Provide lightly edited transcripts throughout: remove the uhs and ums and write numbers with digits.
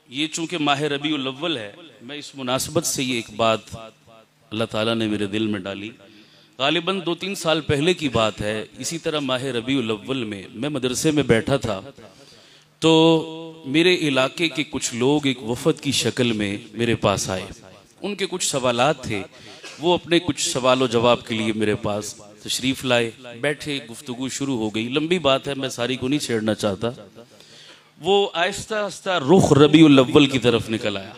ये चूंकि माह रबीउल अव्वल है, मैं इस मुनासबत से ये एक बात अल्लाह ताला ने मेरे दिल में डाली। गालिबन 2-3 साल पहले की बात है। इसी तरह माह रबीउल अव्वल में मैं मदरसे में बैठा था, तो मेरे इलाके के कुछ लोग एक वफद की शक्ल में मेरे पास आए। उनके कुछ सवालात थे, वो अपने कुछ सवाल व जवाब के लिए मेरे पास तशरीफ़ लाए। बैठे, गुफ्तगू शुरू हो गई। लंबी बात है, मैं सारी को नहीं छेड़ना चाहता। वो आहिस्ता आहिस्ता रुख रबीउल अव्वल की तरफ निकल आया।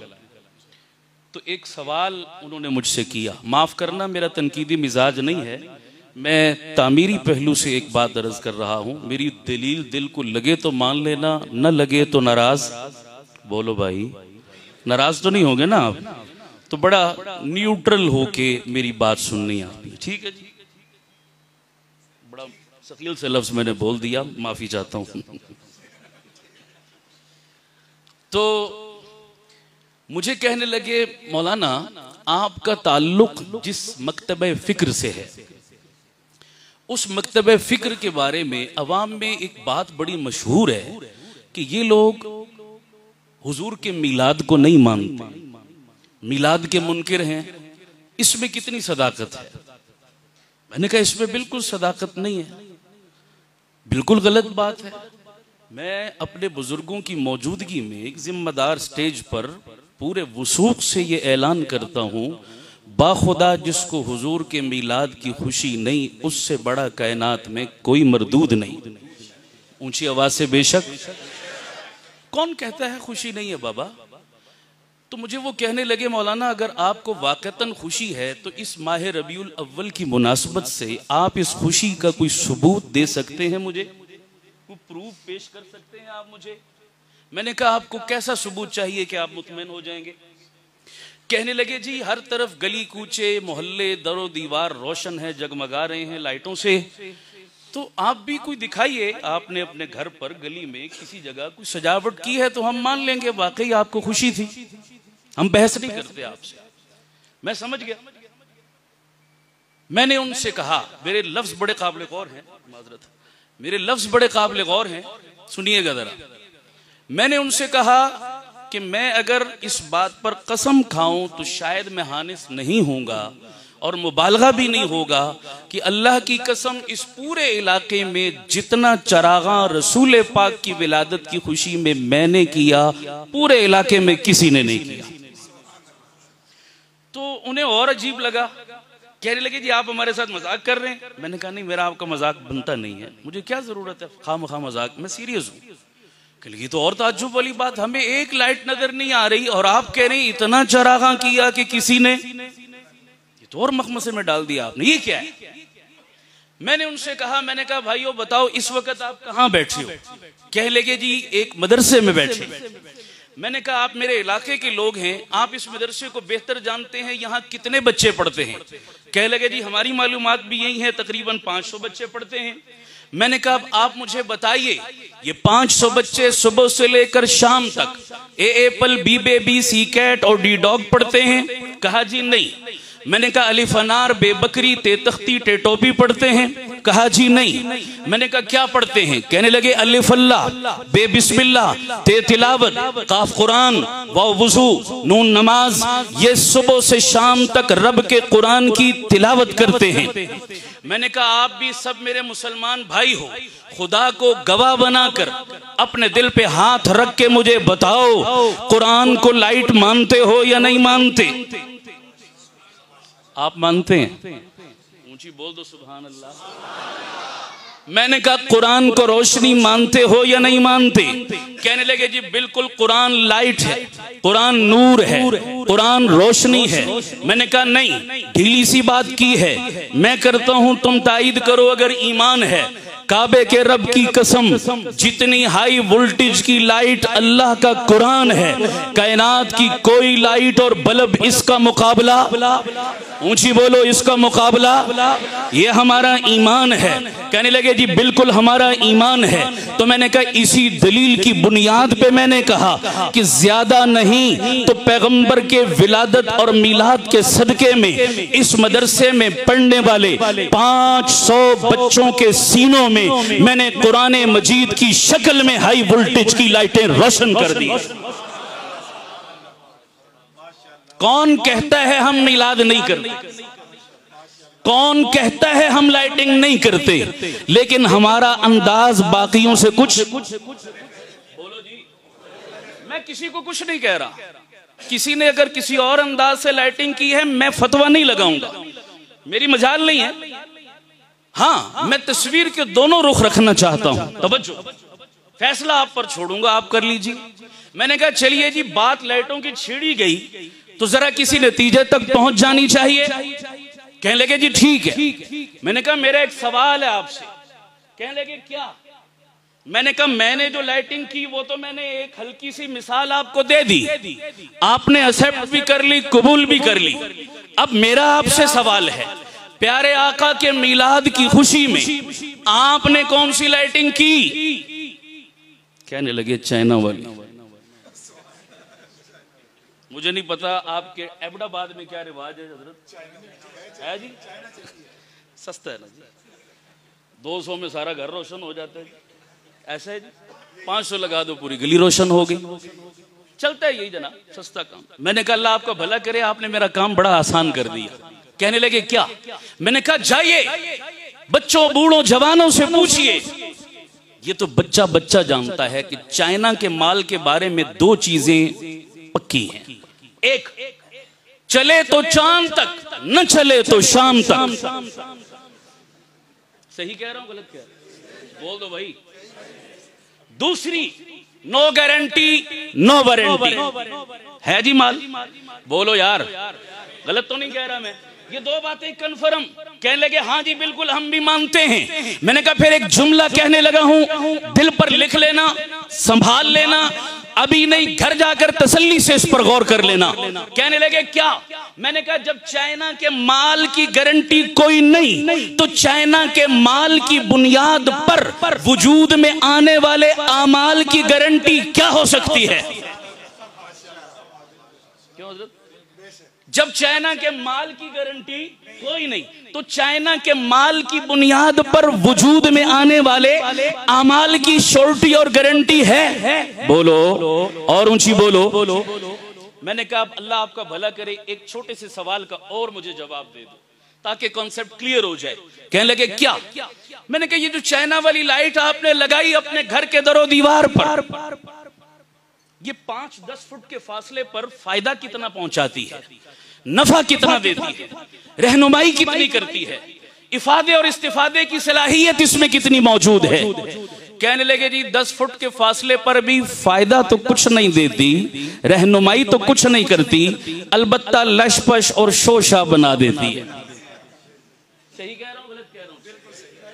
तो एक सवाल उन्होंने मुझसे किया। माफ़ करना, मेरा तनकीदी मिजाज नहीं है, मैं तामीरी पहलू से एक बात अर्ज कर रहा हूँ। मेरी दलील दिल को लगे तो मान लेना, न लगे तो नाराज। बोलो भाई, नाराज तो नहीं होंगे ना आप? तो बड़ा न्यूट्रल होके मेरी बात सुननी है आपने, ठीक है जी? बड़ा सकील से लफ्ज मैंने बोल दिया, माफी चाहता हूँ। तो मुझे कहने लगे, मौलाना आपका ताल्लुक जिस मकतबे फिक्र से है, उस मकतबे फिक्र के बारे में अवाम में एक बात बड़ी मशहूर है कि ये लोग हुजूर के मिलाद को नहीं मानते, मिलाद के मुनकिर हैं। इसमें कितनी सदाकत है? मैंने कहा इसमें बिल्कुल सदाकत नहीं है, बिल्कुल गलत बात है। मैं अपने बुजुर्गों की मौजूदगी में एक जिम्मेदार स्टेज पर पूरे वसूख से ये ऐलान करता हूँ, बाखुदा जिसको हुजूर के मिलाद की खुशी नहीं, उससे बड़ा कायनात में कोई मरदूद नहीं। ऊंची आवाज से बेशक। कौन कहता है खुशी नहीं है बाबा? तो मुझे वो कहने लगे, मौलाना अगर आपको वाकतन खुशी है तो इस माह रबीउल अव्वल की मुनासबत से आप इस खुशी का कोई सबूत दे सकते हैं मुझे? कोई प्रूफ पेश कर सकते हैं आप मुझे? मैंने कहा आपको कैसा सबूत चाहिए कि आप मुतमईन हो जाएंगे? कहने लगे, जी हर तरफ गली कूचे मोहल्ले दरो दीवार रोशन है, जगमगा रहे हैं लाइटों से, तो आप भी कोई दिखाइए। आपने अपने घर पर गली में किसी जगह कोई सजावट की है तो हम मान लेंगे वाकई आपको खुशी थी। हम बहस नहीं करते आपसे, मैं समझ गया। मैंने उनसे कहा, मेरे लफ्ज बड़े काबिल गौर हैं, माजरत, मेरे लफ्ज बड़े काबिल गौर हैं, सुनिएगा जरा। मैंने उनसे कहा कि मैं अगर इस बात पर कसम खाऊं तो शायद मैं हानिस नहीं होऊंगा और मुबालगा भी नहीं होगा कि अल्लाह की कसम इस पूरे इलाके में जितना चरागा रसूल पाक की विलादत की खुशी में मैंने किया, पूरे इलाके में किसी ने नहीं किया। तो उन्हें और अजीब लगा, कहने लगे, जी आप हमारे साथ मजाक कर रहे हैं। मैंने कहा नहीं, मेरा आपका मजाक बनता नहीं है, मुझे क्या जरूरत है खामखा मजाक, मैं सीरियस हूँ। ये तो और ताज्जुब वाली बात, हमें एक लाइट नजर नहीं आ रही और आप कह रहे हैं इतना चरागा किया कि किसी ने, ये तो और मखमसे में डाल दिया आपने, ये क्या है? मैंने उनसे कहा, मैंने कहा भाइयों बताओ इस वक्त आप कहाँ बैठे हो? कह लगे जी एक मदरसे में बैठे। मैंने कहा आप मेरे इलाके के लोग हैं, आप इस मदरसे को बेहतर जानते हैं, यहाँ कितने बच्चे पढ़ते हैं? कह लगे जी हमारी मालूमात भी यही है, तकरीबन 500 बच्चे पढ़ते हैं। मैंने कहा अब आप मुझे बताइए, ये 500 बच्चे सुबह से लेकर शाम तक ए एप्पल बी बेबी सी कैट और डी डॉग पढ़ते हैं? कहा जी नहीं। मैंने कहा अलिफ अनार बे बकरी ते तख्ती टे टोपी पढ़ते हैं? कहा जी नहीं। मैंने कहा क्या पढ़ते हैं? कहने लगे अलिफ अल्लाह बे बिस्मिल्लाह ते तिलावत काफ कुरान वाव वुजू नून नमाज, ये सुबह से शाम तक रब के कुरान की तिलावत करते हैं। मैंने कहा आप भी सब मेरे मुसलमान भाई हो, खुदा को गवाह बनाकर अपने दिल पे हाथ रख के मुझे बताओ, कुरान को लाइट मानते हो या नहीं मानते? आप मानते हैं? ऊंची बोल दो सुभान अल्लाह। मैंने कहा कुरान को रोशनी मानते हो या नहीं मानते? कहने लगे जी बिल्कुल, कुरान लाइट है, कुरान नूर है, कुरान रोशनी है। मैंने कहा नहीं, ढीली सी बात की है, मैं करता हूं तुम तायीद करो अगर ईमान है। काबे के रब की कसम, जितनी हाई वोल्टेज की लाइट अल्लाह का कुरान है, कायनात की कोई लाइट और बल्ब इसका मुकाबला, ऊंची बोलो इसका मुकाबला, ये हमारा ईमान है। कहने लगे जी बिल्कुल हमारा ईमान है। तो मैंने कहा इसी दलील की बुनियाद पे मैंने कहा कि ज्यादा नहीं तो पैगंबर के विलादत और मिलाद के सदके में इस मदरसे में पढ़ने वाले 500 बच्चों के सीनों में मैंने कुरान मजीद की शक्ल में हाई वोल्टेज की लाइटें रोशन कर दी। कौन कहता है हम मिलाद नहीं करते? कौन कहता है हम लाइटिंग नहीं करते? लेकिन हमारा अंदाज बाकियों से कुछ बोलो जी। मैं किसी को कुछ नहीं कह रहा। किसी ने अगर किसी और अंदाज से लाइटिंग की है, मैं फतवा नहीं लगाऊंगा, मेरी मजाल नहीं है। हाँ, मैं तस्वीर के दोनों रुख रखना चाहता हूं। तवज्जो, फैसला आप पर छोड़ूंगा, आप कर लीजिए। मैंने कहा चलिए जी, बात लाइटों की छेड़ी गई तो जरा किसी नतीजे तक पहुंच जानी चाहिए। कहने लगे जी ठीक है। मैंने कहा मेरा एक सवाल है आपसे। कहने लगे क्या? मैंने कहा मैंने जो लाइटिंग की वो तो मैंने एक हल्की सी मिसाल आपको दे दी, आपने एक्सेप्ट भी कर ली, कबूल भी कर ली। अब मेरा आपसे सवाल है, प्यारे आका के मिलाद की खुशी में आपने कौन सी लाइटिंग की? कहने लगे चाइना वाली। मुझे नहीं पता आपके अहमदाबाद में क्या रिवाज है हजरत, है जी? सस्ता है ना जी, 200 में सारा घर रोशन हो जाता है। ऐसा है जी, 500 लगा दो पूरी गली रोशन हो गई। चलता है यही जनाब, सस्ता काम। मैंने कहा अल्लाह आपका भला करे, आपने मेरा काम बड़ा आसान कर दिया। कहने लगे क्या? मैंने कहा जाइए बच्चों बूढ़ों जवानों से पूछिए। ये तो बच्चा बच्चा जानता है कि चाइना के माल के बारे में 2 चीजें पक्की हैं। एक, चले तो चांद तक, न चले तो शाम तक। सही कह रहा हूं गलत कह रहा हूं? बोल दो भाई। दूसरी, नो गारंटी नो वारंटी। है जी माल? बोलो यार, गलत तो नहीं कह रहा मैं? ये 2 बातें कन्फर्म। कहने लगे हाँ जी बिल्कुल हम भी मानते हैं। मैंने कहा फिर एक जुमला कहने लगा हूं, दिल पर लिख लेना, संभाल लेना, अभी नहीं घर जाकर तसल्ली से इस पर गौर कर लेना। कहने लगे क्या? मैंने कहा जब चाइना के माल की गारंटी कोई नहीं तो चाइना के माल की बुनियाद पर वजूद में आने वाले आमाल की गारंटी क्या हो सकती है? क्यों? जब चाइना के माल की गारंटी कोई नहीं तो चाइना के माल की बुनियाद पर वजूद में आने वाले आमाल की श्योरिटी और गारंटी है। बोलो और ऊंची बोलो। मैंने कहा अल्लाह आपका भला करे, एक छोटे से सवाल का और मुझे जवाब दे दो ताकि कॉन्सेप्ट क्लियर हो जाए। कहने लगे क्या? मैंने कहा ये जो चाइना वाली लाइट आपने लगाई अपने घर के दरो दीवार पर, ये 5-10 फुट के फासले पर फायदा कितना पहुंचाती है, नफा कितना देती है, रहनुमाई कितनी करती है, इफादे और इस्तिफादे की सलाहियत इसमें कितनी मौजूद है। कहने लगे जी 10 फुट के फासले पर भी फायदा तो कुछ नहीं देती, रहनुमाई तो कुछ नहीं करती, अलबत्ता लशपश और शोशा बना देती है। सही कह रहा हूं गलत कह रहा हूं?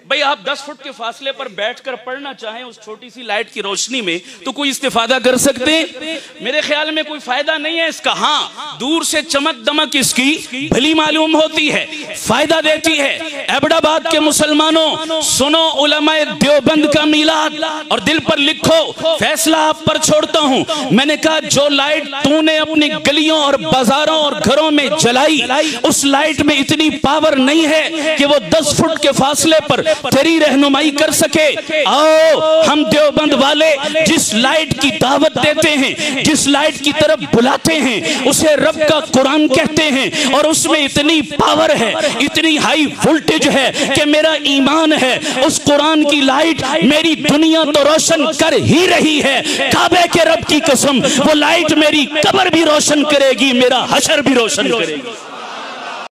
भाई आप 10 फुट के फासले पर बैठकर पढ़ना चाहें उस छोटी सी लाइट की रोशनी में तो कोई इस्तिफादा कर सकते हैं? मेरे ख्याल में कोई फायदा नहीं है इसका। हाँ, दूर से चमक दमक इसकी भली मालूम होती है, फायदा देती है। अहमदाबाद के मुसलमानों सुनो उलमाए देवबंद का मिलाद और दिल पर लिखो, फैसला आप पर छोड़ता हूं। मैंने कहा जो लाइट तूने अपनी गलियों और बाजारों और घरों में जलाई उस लाइट में इतनी पावर नहीं है कि वो 10 फुट के फासले पर तेरी रहनुमाई कर सके। आओ हम देवबंद वाले जिस लाइट की दावत देते हैं, जिस लाइट की तरफ बुलाते हैं उसे रब का कुरान कहते हैं और उसमें इतनी पावर है, इतनी हाई वोल्टेज है कि मेरा ईमान है उस कुरान की लाइट मेरी दुनिया तो रोशन कर ही रही है। काबे के रब की कसम वो लाइट मेरी कब्र भी रोशन करेगी, मेरा हशर भी रोशन करेगी।